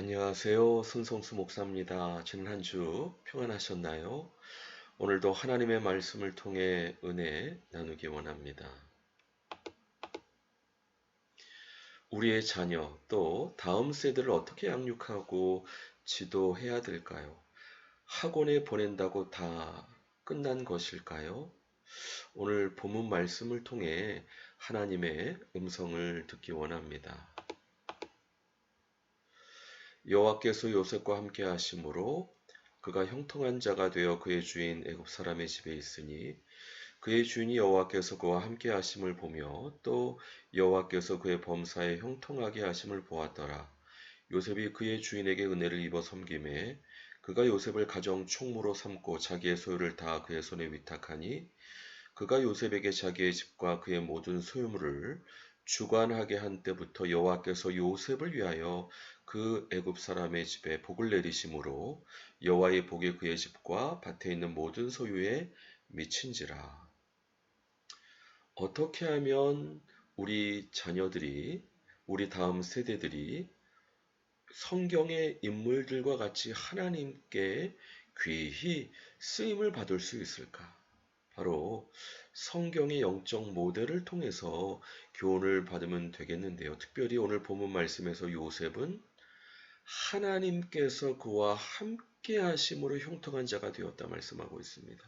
안녕하세요. 손성수 목사입니다. 지난 한 주 평안하셨나요? 오늘도 하나님의 말씀을 통해 은혜 나누기 원합니다. 우리의 자녀 또 다음 세대를 어떻게 양육하고 지도해야 될까요? 학원에 보낸다고 다 끝난 것일까요? 오늘 본문 말씀을 통해 하나님의 음성을 듣기 원합니다. 여호와께서 요셉과 함께 하심으로 그가 형통한 자가 되어 그의 주인 애굽 사람의 집에 있으니 그의 주인이 여호와께서 그와 함께 하심을 보며 또 여호와께서 그의 범사에 형통하게 하심을 보았더라. 요셉이 그의 주인에게 은혜를 입어 섬김에 그가 요셉을 가정 총무로 삼고 자기의 소유를 다 그의 손에 위탁하니 그가 요셉에게 자기의 집과 그의 모든 소유물을 주관하게 한 때부터 여호와께서 요셉을 위하여 그 애굽 사람의 집에 복을 내리심으로 여호와의 복이 그의 집과 밭에 있는 모든 소유에 미친지라. 어떻게 하면 우리 자녀들이, 우리 다음 세대들이 성경의 인물들과 같이 하나님께 귀히 쓰임을 받을 수 있을까? 바로 성경의 영적 모델을 통해서 교훈을 받으면 되겠는데요. 특별히 오늘 본문 말씀에서 요셉은 하나님께서 그와 함께 하심으로 형통한 자가 되었다 말씀하고 있습니다.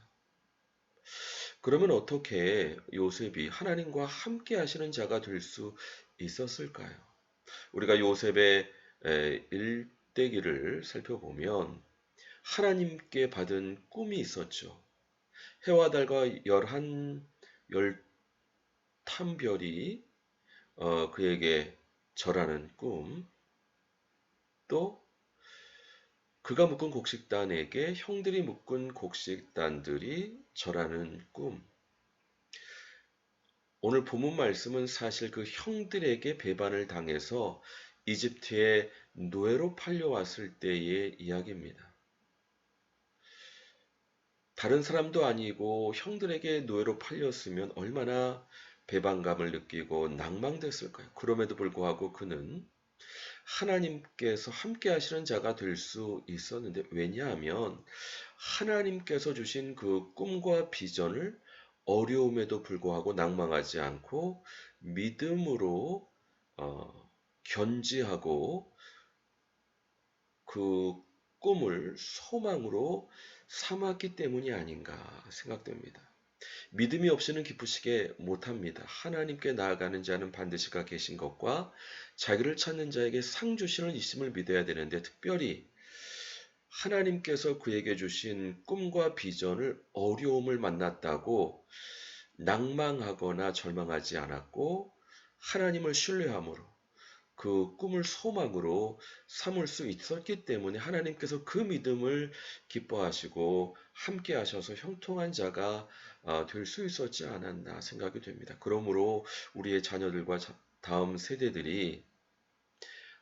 그러면 어떻게 요셉이 하나님과 함께 하시는 자가 될 수 있었을까요? 우리가 요셉의 일대기를 살펴보면 하나님께 받은 꿈이 있었죠. 해와 달과 열탄별이 그에게 절하는 꿈, 또 그가 묶은 곡식단에게 형들이 묶은 곡식단들이 절하는 꿈. 오늘 본문 말씀은 사실 그 형들에게 배반을 당해서 이집트의 노예로 팔려왔을 때의 이야기입니다. 다른 사람도 아니고 형들에게 노예로 팔렸으면 얼마나 배반감을 느끼고 낭망됐을까요? 그럼에도 불구하고 그는 하나님께서 함께 하시는 자가 될 수 있었는데, 왜냐하면 하나님께서 주신 그 꿈과 비전을 어려움에도 불구하고 낭망하지 않고 믿음으로 견지하고 그 꿈을 소망으로 삼았기 때문이 아닌가 생각됩니다. 믿음이 없이는 기쁘시게 못합니다. 하나님께 나아가는 자는 반드시 가 계신 것과 자기를 찾는 자에게 상 주시는 이심을 믿어야 되는데, 특별히 하나님께서 그에게 주신 꿈과 비전을 어려움을 만났다고 낭망하거나 절망하지 않았고, 하나님을 신뢰함으로 그 꿈을 소망으로 삼을 수 있었기 때문에 하나님께서 그 믿음을 기뻐하시고 함께 하셔서 형통한 자가 될 수 있었지 않았나 생각이 됩니다. 그러므로 우리의 자녀들과 다음 세대들이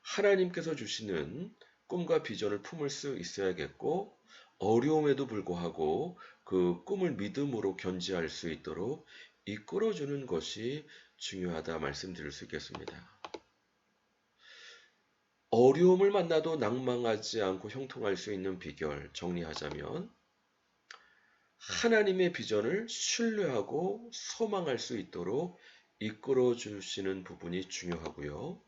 하나님께서 주시는 꿈과 비전을 품을 수 있어야겠고, 어려움에도 불구하고 그 꿈을 믿음으로 견지할 수 있도록 이끌어주는 것이 중요하다 말씀드릴 수 있겠습니다. 어려움을 만나도 낭망하지 않고 형통할 수 있는 비결 정리하자면, 하나님의 비전을 신뢰하고 소망할 수 있도록 이끌어 주시는 부분이 중요하고요.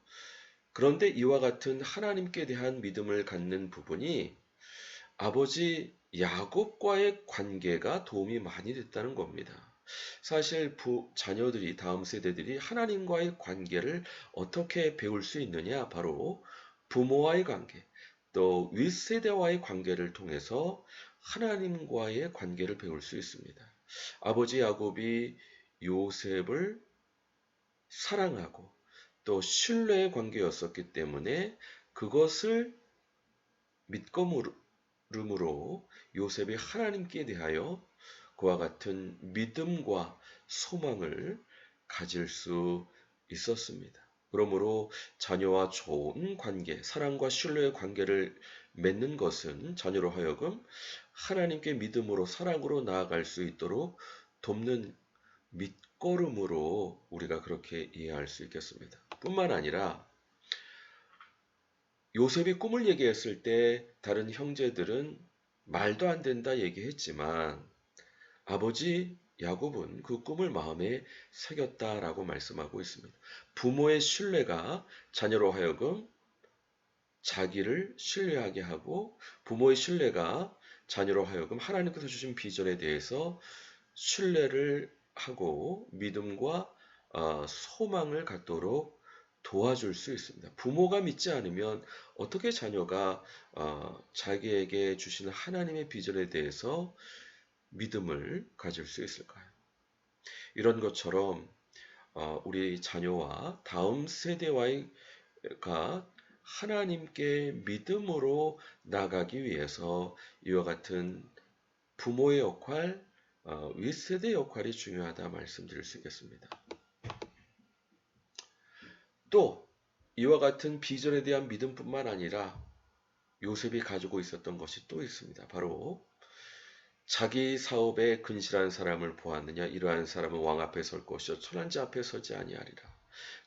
그런데 이와 같은 하나님께 대한 믿음을 갖는 부분이 아버지 야곱과의 관계가 도움이 많이 됐다는 겁니다. 사실 자녀들이, 다음 세대들이 하나님과의 관계를 어떻게 배울 수 있느냐? 바로 부모와의 관계, 또 윗세대와의 관계를 통해서 하나님과의 관계를 배울 수 있습니다. 아버지 야곱이 요셉을 사랑하고 또 신뢰의 관계였었기 때문에 그것을 믿음으로 요셉이 하나님께 대하여 그와 같은 믿음과 소망을 가질 수 있었습니다. 그러므로 자녀와 좋은 관계, 사랑과 신뢰의 관계를 맺는 것은 자녀로 하여금 하나님께 믿음으로 사랑으로 나아갈 수 있도록 돕는 밑거름으로 우리가 그렇게 이해할 수 있겠습니다. 뿐만 아니라 요셉이 꿈을 얘기했을 때 다른 형제들은 말도 안 된다 얘기했지만 아버지 야곱은 그 꿈을 마음에 새겼다라고 말씀하고 있습니다. 부모의 신뢰가 자녀로 하여금 자기를 신뢰하게 하고 부모의 신뢰가 자녀로 하여금 하나님께서 주신 비전에 대해서 신뢰를 하고 믿음과 소망을 갖도록 도와줄 수 있습니다. 부모가 믿지 않으면 어떻게 자녀가 자기에게 주시는 하나님의 비전에 대해서 믿음을 가질 수 있을까요? 이런 것처럼 우리 자녀와 다음 세대와가 하나님께 믿음으로 나가기 위해서 이와 같은 부모의 역할, 윗세대 역할이 중요하다 말씀드릴 수 있겠습니다. 또 이와 같은 비전에 대한 믿음뿐만 아니라 요셉이 가지고 있었던 것이 또 있습니다. 바로 자기 사업에 근실한 사람을 보았느냐 이러한 사람은 왕 앞에 설 것이요 천한 자 앞에 서지 아니하리라.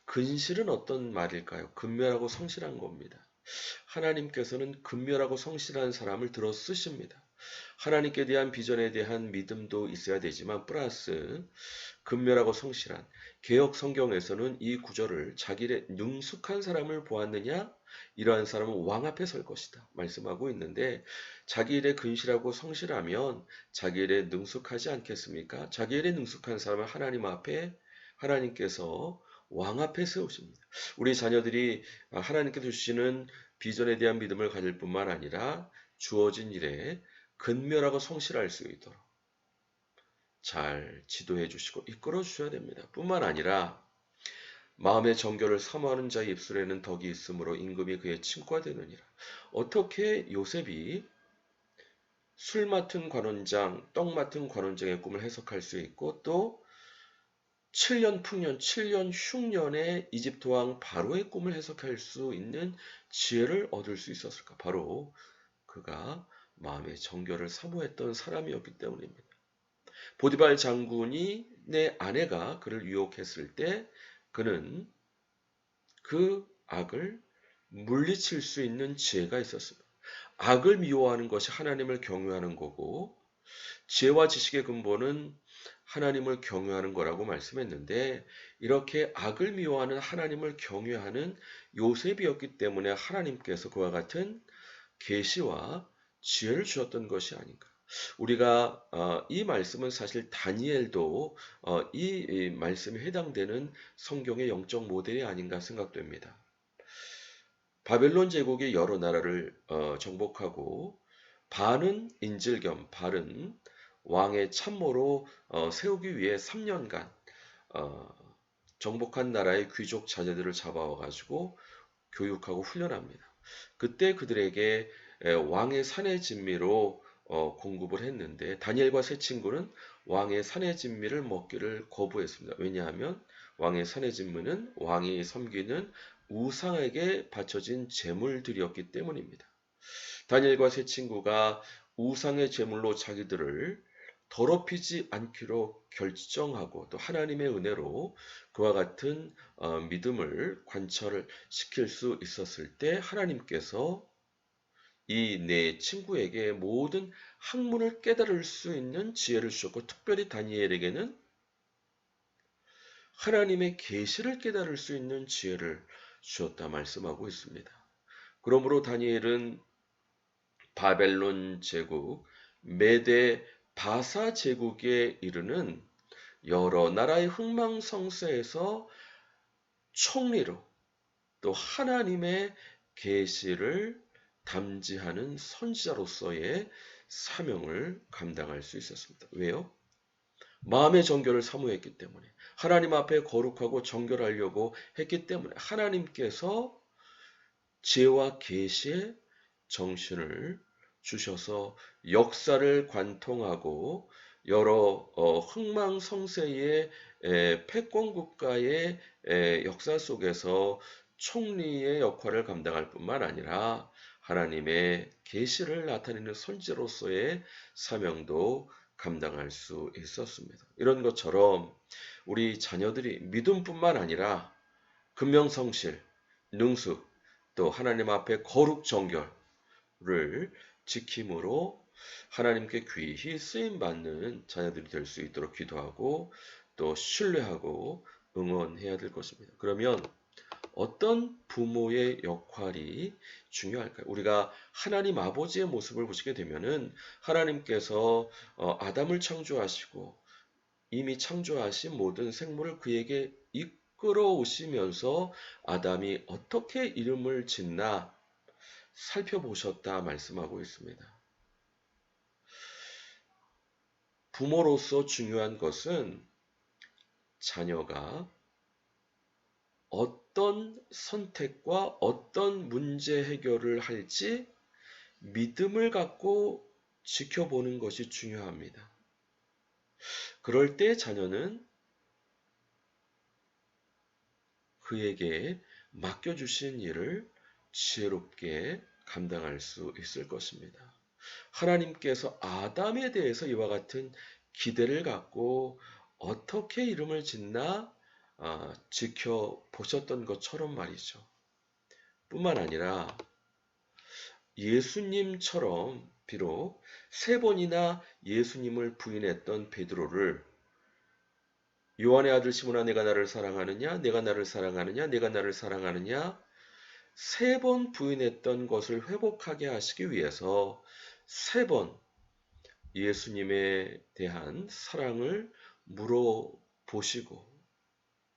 근실은 어떤 말일까요? 근면하고 성실한 겁니다. 하나님께서는 근면하고 성실한 사람을 들어 쓰십니다. 하나님께 대한 비전에 대한 믿음도 있어야 되지만 플러스 근면하고 성실한 개역 성경에서는 이 구절을 자기의 능숙한 사람을 보았느냐 이러한 사람은 왕 앞에 설 것이다 말씀하고 있는데 자기 일에 근실하고 성실하면 자기 일에 능숙하지 않겠습니까? 자기 일에 능숙한 사람은 하나님 앞에 하나님께서 왕 앞에 세우십니다. 우리 자녀들이 하나님께서 주시는 비전에 대한 믿음을 가질 뿐만 아니라 주어진 일에 근면하고 성실할 수 있도록 잘 지도해 주시고 이끌어 주셔야 됩니다. 뿐만 아니라 마음의 정결을 사모하는 자의 입술에는 덕이 있으므로 임금이 그의 친구가 되느니라. 어떻게 요셉이 술 맡은 관원장, 떡 맡은 관원장의 꿈을 해석할 수 있고 또 7년 풍년, 7년 흉년의 이집트 왕 바로의 꿈을 해석할 수 있는 지혜를 얻을 수 있었을까? 바로 그가 마음의 정결을 사모했던 사람이었기 때문입니다. 보디발 장군이 내 아내가 그를 유혹했을 때 그는 그 악을 물리칠 수 있는 지혜가 있었습니다. 악을 미워하는 것이 하나님을 경외하는 거고 지혜와 지식의 근본은 하나님을 경외하는 거라고 말씀했는데 이렇게 악을 미워하는 하나님을 경외하는 요셉이었기 때문에 하나님께서 그와 같은 계시와 지혜를 주셨던 것이 아닌가. 우리가 이 말씀은 사실 다니엘도 이 말씀에 해당되는 성경의 영적 모델이 아닌가 생각됩니다. 바벨론 제국이 여러 나라를 정복하고 반은 인질겸 발은 왕의 참모로 세우기 위해 3년간 정복한 나라의 귀족 자제들을 잡아와 가지고 교육하고 훈련합니다. 그때 그들에게 왕의 산의 진미로 공급을 했는데 다니엘과 세 친구는 왕의 산의 진미를 먹기를 거부했습니다. 왜냐하면 왕의 산의 진미는 왕이 섬기는 우상에게 바쳐진 제물들이었기 때문입니다. 다니엘과 세 친구가 우상의 제물로 자기들을 더럽히지 않기로 결정하고 또 하나님의 은혜로 그와 같은 믿음을 관철을 시킬 수 있었을 때 하나님께서 이 네 친구에게 모든 학문을 깨달을 수 있는 지혜를 주셨고 특별히 다니엘에게는 하나님의 계시를 깨달을 수 있는 지혜를 주셨다 말씀하고 있습니다. 그러므로 다니엘은 바벨론 제국, 메데 바사 제국에 이르는 여러 나라의 흥망성쇠에서 총리로 또 하나님의 계시를 담지하는 선지자로서의 사명을 감당할 수 있었습니다. 왜요? 마음의 정결을 사모했기 때문에 하나님 앞에 거룩하고 정결하려고 했기 때문에 하나님께서 지혜와 계시의 정신을 주셔서 역사를 관통하고 여러 흥망성쇠의 패권국가의 역사 속에서 총리의 역할을 감당할 뿐만 아니라 하나님의 계시를 나타내는 선지자로서의 사명도 감당할 수 있었습니다. 이런 것처럼 우리 자녀들이 믿음뿐만 아니라 근명성실, 능숙, 또 하나님 앞에 거룩 정결을 지킴으로 하나님께 귀히 쓰임받는 자녀들이 될 수 있도록 기도하고 또 신뢰하고 응원해야 될 것입니다. 그러면 어떤 부모의 역할이 중요할까요? 우리가 하나님 아버지의 모습을 보시게 되면은 하나님께서 아담을 창조하시고 이미 창조하신 모든 생물을 그에게 이끌어 오시면서 아담이 어떻게 이름을 짓나 살펴보셨다 말씀하고 있습니다. 부모로서 중요한 것은 자녀가 어떤 선택과 어떤 문제 해결을 할지 믿음을 갖고 지켜보는 것이 중요합니다. 그럴 때 자녀는 그에게 맡겨주신 일을 지혜롭게 감당할 수 있을 것입니다. 하나님께서 아담에 대해서 이와 같은 기대를 갖고 어떻게 이름을 짓나 지켜보셨던 것처럼 말이죠. 뿐만 아니라 예수님처럼 비록 3번이나 예수님을 부인했던 베드로를 요한의 아들 시몬아 내가 나를 사랑하느냐 내가 나를 사랑하느냐 내가 나를 사랑하느냐 3번 부인했던 것을 회복하게 하시기 위해서 3번 예수님에 대한 사랑을 물어보시고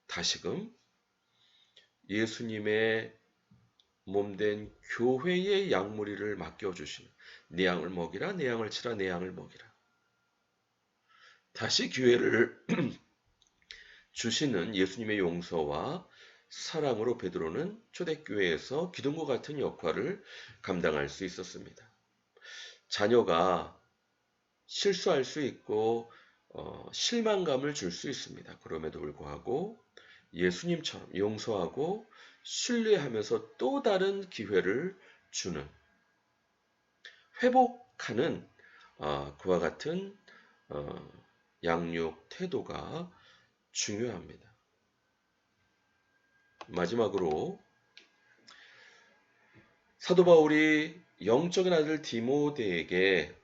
다시금 예수님의 몸된 교회의 양무리를 맡겨주시는 내 양을 먹이라 내 양을 치라 내 양을 먹이라 다시 기회를 주시는 예수님의 용서와 사랑으로 베드로는 초대교회에서 기둥과 같은 역할을 감당할 수 있었습니다. 자녀가 실수할 수 있고 실망감을 줄 수 있습니다. 그럼에도 불구하고 예수님처럼 용서하고 신뢰하면서 또 다른 기회를 주는 회복하는 그와 같은 양육 태도가 중요합니다. 마지막으로 사도 바울이 영적인 아들 디모데에게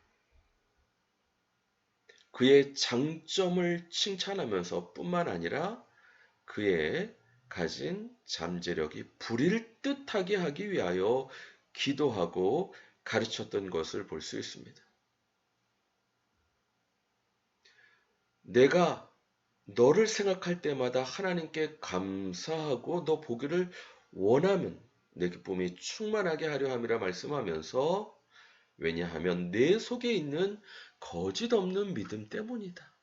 그의 장점을 칭찬하면서 뿐만 아니라 그의 가진 잠재력이 불일 듯하게 하기 위하여 기도하고 가르쳤던 것을 볼 수 있습니다. 내가 너를 생각할 때마다 하나님께 감사하고 너 보기를 원하면 내 기쁨이 충만하게 하려 함이라 말씀하면서 왜냐하면 내 속에 있는 거짓 없는 믿음 때문이다.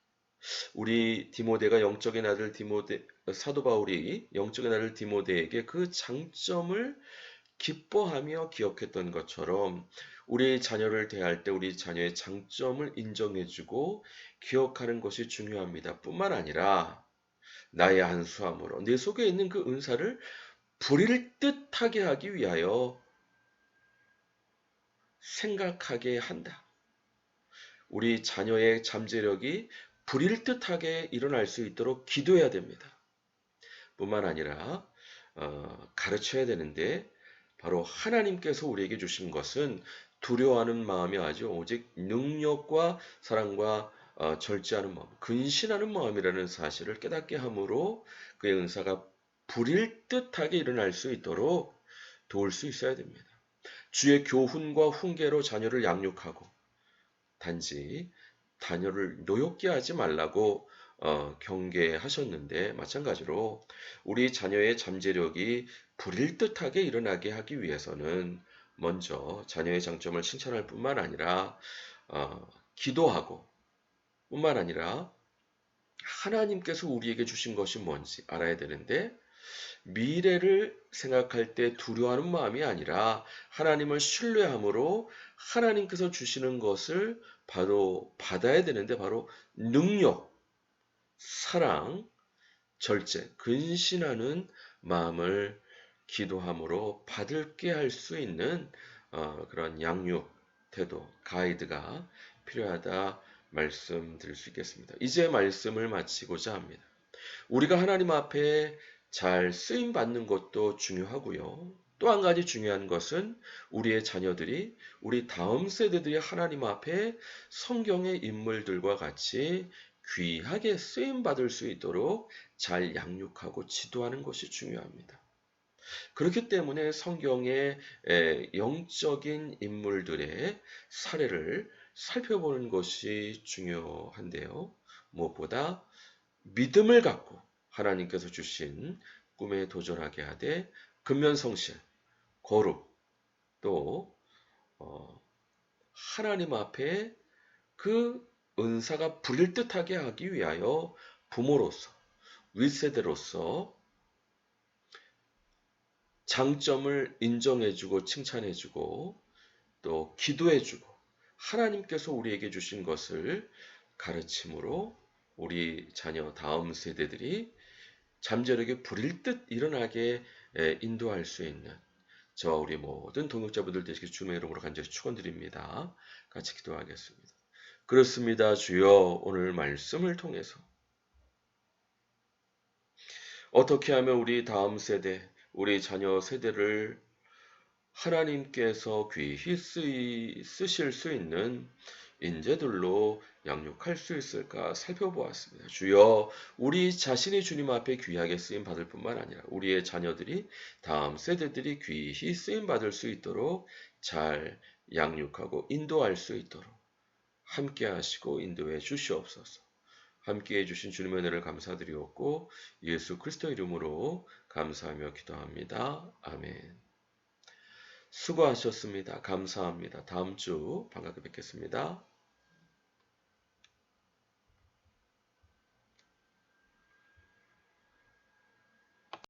우리 디모데가 영적인 아들 사도 바울이 영적인 아들 디모데에게 그 장점을 기뻐하며 기억했던 것처럼 우리 자녀를 대할 때 우리 자녀의 장점을 인정해주고 기억하는 것이 중요합니다. 뿐만 아니라 나의 안수함으로 내 속에 있는 그 은사를 불일 듯하게 하기 위하여 생각하게 한다. 우리 자녀의 잠재력이 불일 듯하게 일어날 수 있도록 기도해야 됩니다. 뿐만 아니라 가르쳐야 되는데 바로 하나님께서 우리에게 주신 것은 두려워하는 마음이 아니죠. 오직 능력과 사랑과 절제하는 마음, 근신하는 마음이라는 사실을 깨닫게 함으로 그의 은사가 불일 듯하게 일어날 수 있도록 도울 수 있어야 됩니다. 주의 교훈과 훈계로 자녀를 양육하고 단지 자녀를 노엽게 하지 말라고 경계하셨는데 마찬가지로 우리 자녀의 잠재력이 불일 듯하게 일어나게 하기 위해서는 먼저 자녀의 장점을 칭찬할 뿐만 아니라 기도하고 뿐만 아니라 하나님께서 우리에게 주신 것이 뭔지 알아야 되는데 미래를 생각할 때 두려워하는 마음이 아니라 하나님을 신뢰함으로 하나님께서 주시는 것을 바로 받아야 되는데 바로 능력, 사랑, 절제, 근신하는 마음을 기도함으로 받을게 할 수 있는 그런 양육, 태도, 가이드가 필요하다 말씀드릴 수 있겠습니다. 이제 말씀을 마치고자 합니다. 우리가 하나님 앞에 잘 쓰임 받는 것도 중요하고요. 또 한 가지 중요한 것은 우리의 자녀들이 우리 다음 세대들이 하나님 앞에 성경의 인물들과 같이 귀하게 쓰임 받을 수 있도록 잘 양육하고 지도하는 것이 중요합니다. 그렇기 때문에 성경의 영적인 인물들의 사례를 살펴보는 것이 중요한데요. 무엇보다 믿음을 갖고 하나님께서 주신 꿈에 도전하게 하되 근면성실, 거룩, 또 하나님 앞에 그 은사가 불일 듯하게 하기 위하여 부모로서, 윗세대로서 장점을 인정해주고 칭찬해주고 또 기도해주고 하나님께서 우리에게 주신 것을 가르침으로 우리 자녀 다음 세대들이 잠재력이 불일 듯 일어나게 인도할 수 있는 저와 우리 모든 동역자분들 되시길 주님의 이름으로 간절히 축원드립니다. 같이 기도하겠습니다. 그렇습니다. 주여, 오늘 말씀을 통해서 어떻게 하면 우리 다음 세대, 우리 자녀 세대를 하나님께서 귀히 쓰실 수 있는 인재들로 양육할 수 있을까 살펴보았습니다. 주여, 우리 자신이 주님 앞에 귀하게 쓰임 받을 뿐만 아니라 우리의 자녀들이 다음 세대들이 귀히 쓰임 받을 수 있도록 잘 양육하고 인도할 수 있도록 함께 하시고 인도해 주시옵소서. 함께 해주신 주님의 은혜를 감사드리옵고 예수 그리스도 이름으로 감사하며 기도합니다. 아멘. 수고하셨습니다. 감사합니다. 다음 주 반갑게 뵙겠습니다.